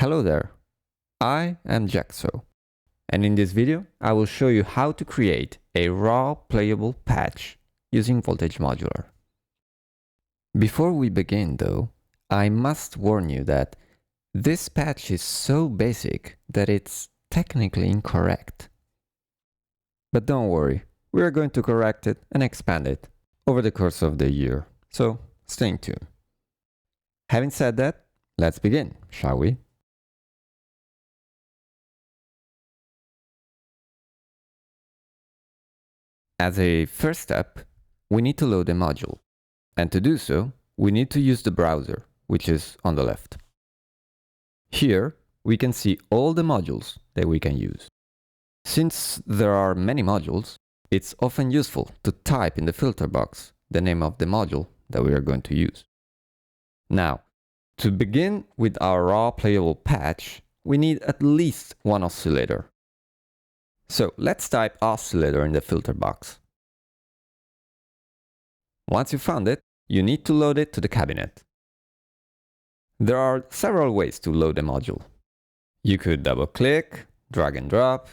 Hello there, I am Jacksaw, and in this video I will show you how to create a raw playable patch using Voltage Modular. Before we begin though, I must warn you that this patch is so basic that it's technically incorrect. But don't worry, we are going to correct it and expand it over the course of the year, so stay tuned. Having said that, let's begin, shall we? As a first step, we need to load a module. And to do so, we need to use the browser, which is on the left. Here, we can see all the modules that we can use. Since there are many modules, it's often useful to type in the filter box the name of the module that we are going to use. Now, to begin with our raw playable patch, we need at least one oscillator. So let's type oscillator in the filter box. Once you found it, you need to load it to the cabinet. There are several ways to load a module. You could double-click, drag and drop,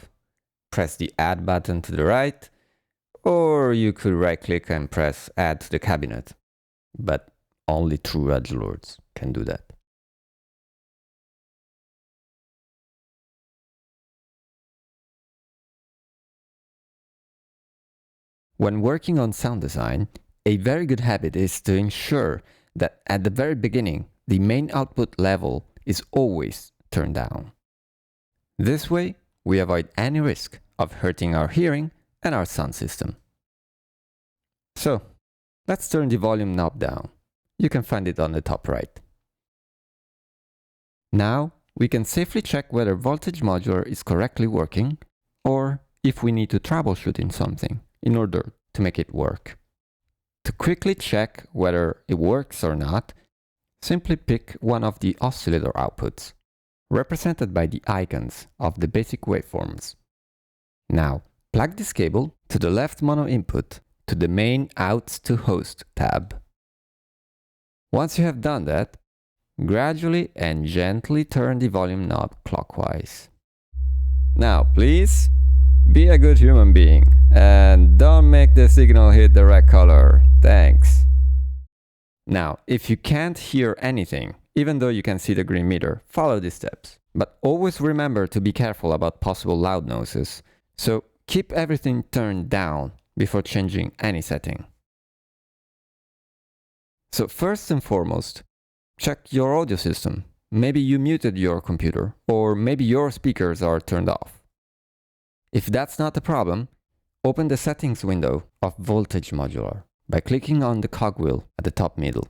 press the Add button to the right, or you could right-click and press Add to the cabinet. But only true edgelords can do that. When working on sound design, a very good habit is to ensure that at the very beginning, the main output level is always turned down. This way, we avoid any risk of hurting our hearing and our sound system. So, let's turn the volume knob down. You can find it on the top right. Now, we can safely check whether Voltage Modular is correctly working, or if we need to troubleshoot in something in order to make it work. To quickly check whether it works or not, simply pick one of the oscillator outputs, represented by the icons of the basic waveforms. Now, plug this cable to the left mono input to the main Outs to Host tab. Once you have done that, gradually and gently turn the volume knob clockwise. Now, please, be a good human being and don't make the signal hit the red color. Thanks. Now, if you can't hear anything, even though you can see the green meter, follow these steps. But always remember to be careful about possible loud noises. So keep everything turned down before changing any setting. So first and foremost, check your audio system. Maybe you muted your computer, or maybe your speakers are turned off. If that's not a problem, open the settings window of Voltage Modular by clicking on the cogwheel at the top middle.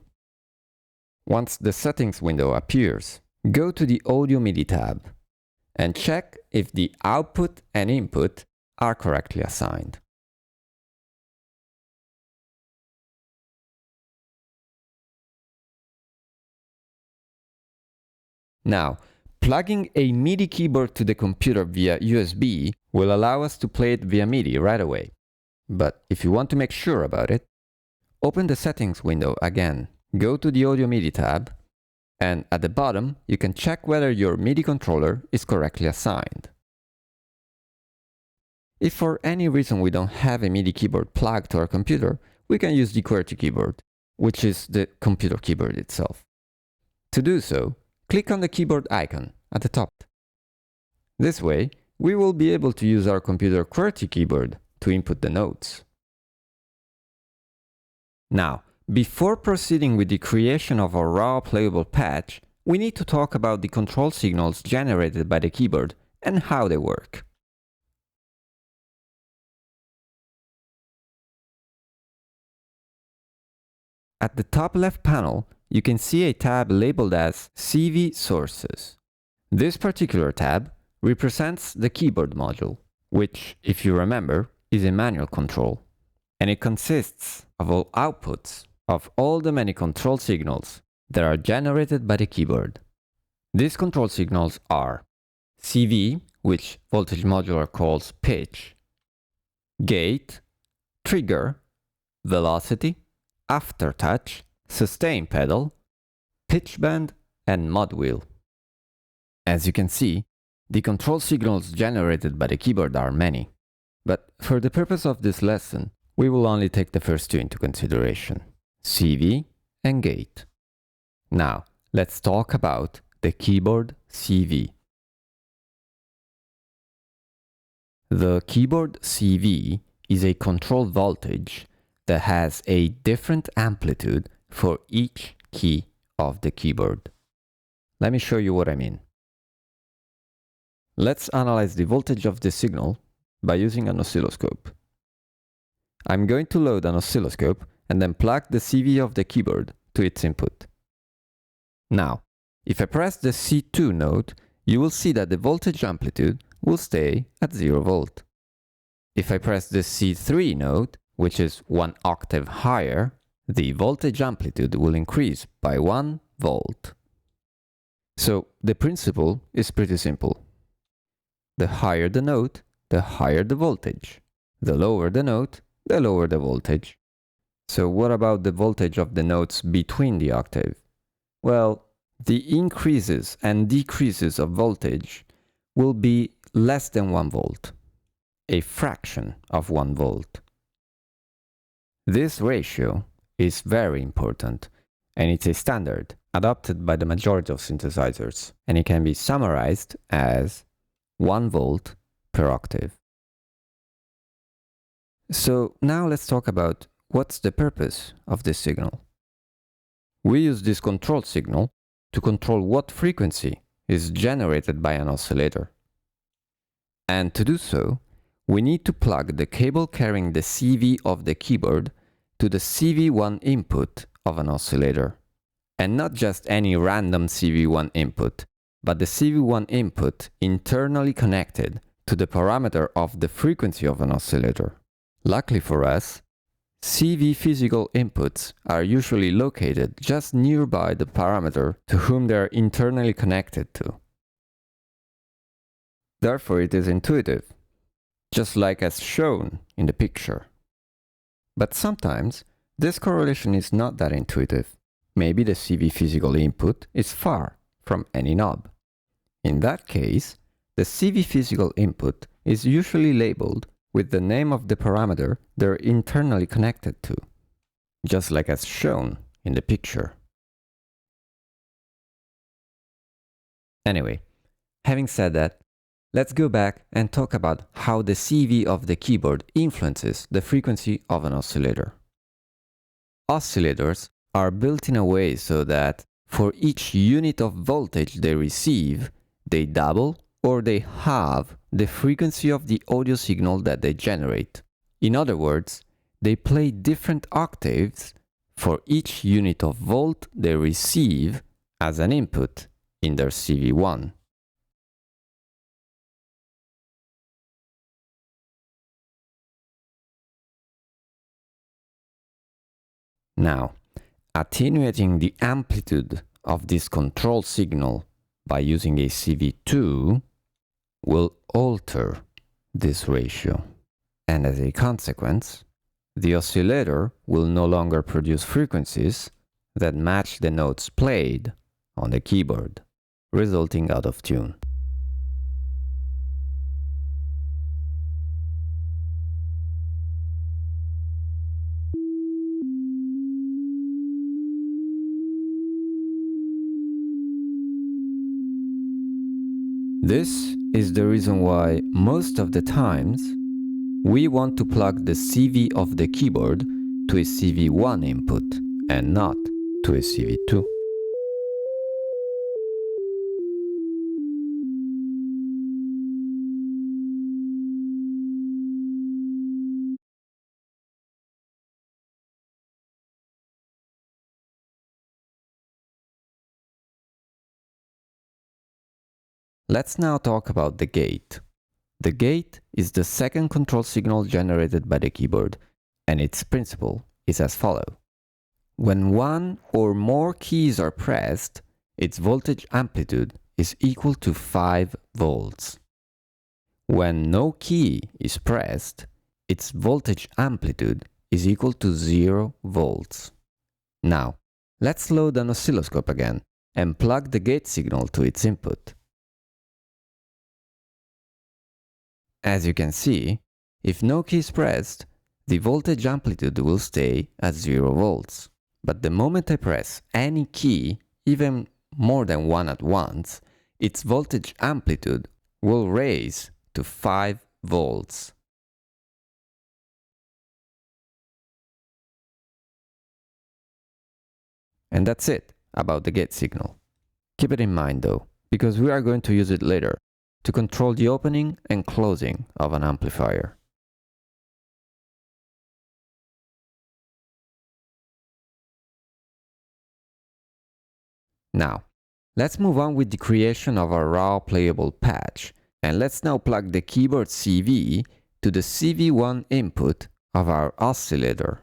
Once the settings window appears, go to the Audio MIDI tab and check if the output and input are correctly assigned. Now, plugging a MIDI keyboard to the computer via USB will allow us to play it via MIDI right away. But if you want to make sure about it, open the settings window again, go to the Audio MIDI tab, and at the bottom you can check whether your MIDI controller is correctly assigned. If for any reason we don't have a MIDI keyboard plugged to our computer, we can use the QWERTY keyboard, which is the computer keyboard itself. To do so, click on the keyboard icon at the top. This way, we will be able to use our computer QWERTY keyboard to input the notes. Now, before proceeding with the creation of a raw playable patch, we need to talk about the control signals generated by the keyboard and how they work. At the top left panel, you can see a tab labeled as CV Sources. This particular tab represents the keyboard module, which, if you remember, is a manual control. And it consists of all outputs of all the many control signals that are generated by the keyboard. These control signals are CV, which Voltage Modular calls pitch, gate, trigger, velocity, aftertouch, sustain pedal, pitch bend, and mod wheel. As you can see, the control signals generated by the keyboard are many. But for the purpose of this lesson, we will only take the first two into consideration, CV and gate. Now, let's talk about the keyboard CV. The keyboard CV is a control voltage that has a different amplitude for each key of the keyboard. Let me show you what I mean. Let's analyze the voltage of the signal by using an oscilloscope. I'm going to load an oscilloscope and then plug the CV of the keyboard to its input. Now, if I press the C2 note, you will see that the voltage amplitude will stay at 0 volt. If I press the C3 note, which is 1 octave higher, the voltage amplitude will increase by 1 volt. So the principle is pretty simple. The higher the note, the higher the voltage. The lower the note, the lower the voltage. So what about the voltage of the notes between the octave? Well, the increases and decreases of voltage will be less than 1 volt, a fraction of 1 volt. This ratio is very important, and it's a standard adopted by the majority of synthesizers, and it can be summarized as 1 volt per octave. So now let's talk about what's the purpose of this signal. We use this control signal to control what frequency is generated by an oscillator. And to do so, we need to plug the cable carrying the CV of the keyboard to the CV1 input of an oscillator. And not just any random CV1 input, but the CV1 input internally connected to the parameter of the frequency of an oscillator. Luckily for us, CV physical inputs are usually located just nearby the parameter to whom they are internally connected to. Therefore, it is intuitive, just like as shown in the picture. But sometimes, this correlation is not that intuitive. Maybe the CV physical input is far from any knob. In that case, the CV physical input is usually labeled with the name of the parameter they're internally connected to, just like as shown in the picture. Anyway, having said that, let's go back and talk about how the CV of the keyboard influences the frequency of an oscillator. Oscillators are built in a way so that for each unit of voltage they receive, they double or they halve the frequency of the audio signal that they generate. In other words, they play different octaves for each unit of volt they receive as an input in their CV1. Now, attenuating the amplitude of this control signal by using a CV2 will alter this ratio. And as a consequence, the oscillator will no longer produce frequencies that match the notes played on the keyboard, resulting out of tune. This is the reason why most of the times we want to plug the CV of the keyboard to a CV1 input and not to a CV2. Let's now talk about the gate. The gate is the second control signal generated by the keyboard, and its principle is as follows. When one or more keys are pressed, its voltage amplitude is equal to 5 volts. When no key is pressed, its voltage amplitude is equal to 0 volts. Now, let's load an oscilloscope again and plug the gate signal to its input. As you can see, if no key is pressed, the voltage amplitude will stay at 0 volts. But the moment I press any key, even more than one at once, its voltage amplitude will raise to 5 volts. And that's it about the gate signal. Keep it in mind though, because we are going to use it later to control the opening and closing of an amplifier. Now, let's move on with the creation of our raw playable patch, and let's now plug the keyboard CV to the CV1 input of our oscillator.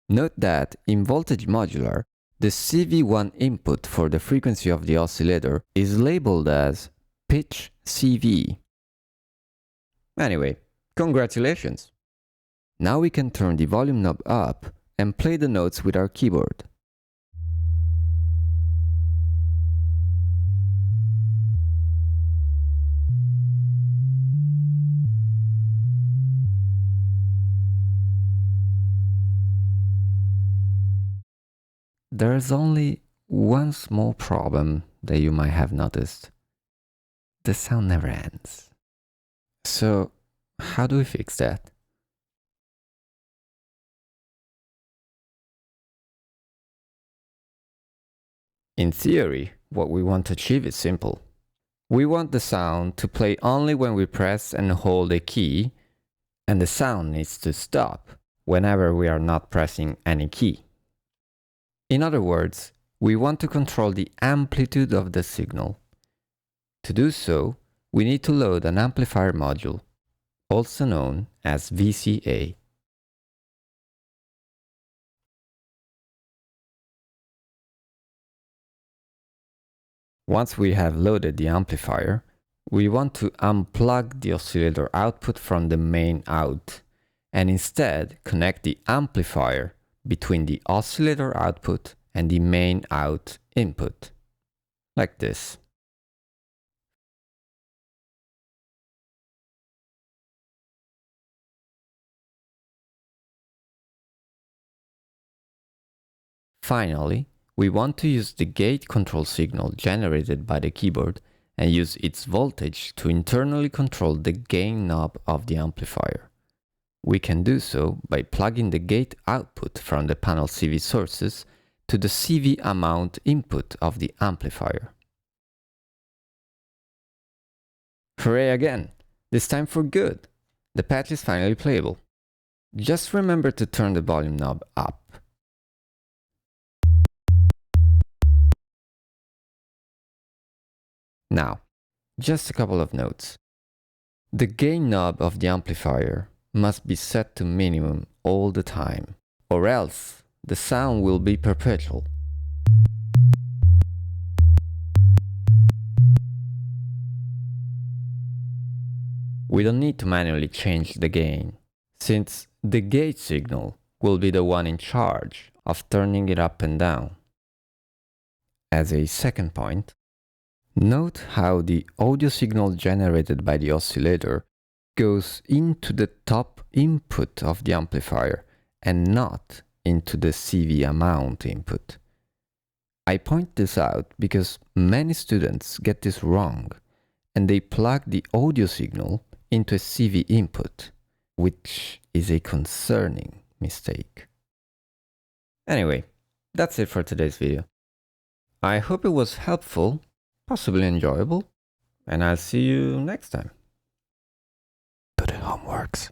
Note that in voltage modular, the CV1 input for the frequency of the oscillator is labeled as pitch CV. Anyway, congratulations! Now we can turn the volume knob up and play the notes with our keyboard. There's only one small problem that you might have noticed. The sound never ends. So, how do we fix that? In theory, what we want to achieve is simple. We want the sound to play only when we press and hold a key, and the sound needs to stop whenever we are not pressing any key. In other words, we want to control the amplitude of the signal. To do so, we need to load an amplifier module, also known as VCA. Once we have loaded the amplifier, we want to unplug the oscillator output from the main out, and instead connect the amplifier between the oscillator output and the main out input, like this. Finally, we want to use the gate control signal generated by the keyboard and use its voltage to internally control the gain knob of the amplifier. We can do so by plugging the gate output from the panel CV sources to the CV amount input of the amplifier. Hooray again! This time for good! The patch is finally playable. Just remember to turn the volume knob up. Now, just a couple of notes. The gain knob of the amplifier must be set to minimum all the time, or else the sound will be perpetual. We don't need to manually change the gain, since the gate signal will be the one in charge of turning it up and down. As a second point, note how the audio signal generated by the oscillator goes into the top input of the amplifier and not into the CV amount input. I point this out because many students get this wrong and they plug the audio signal into a CV input, which is a concerning mistake. Anyway, that's it for today's video. I hope it was helpful, possibly enjoyable, and I'll see you next time. Do the homeworks.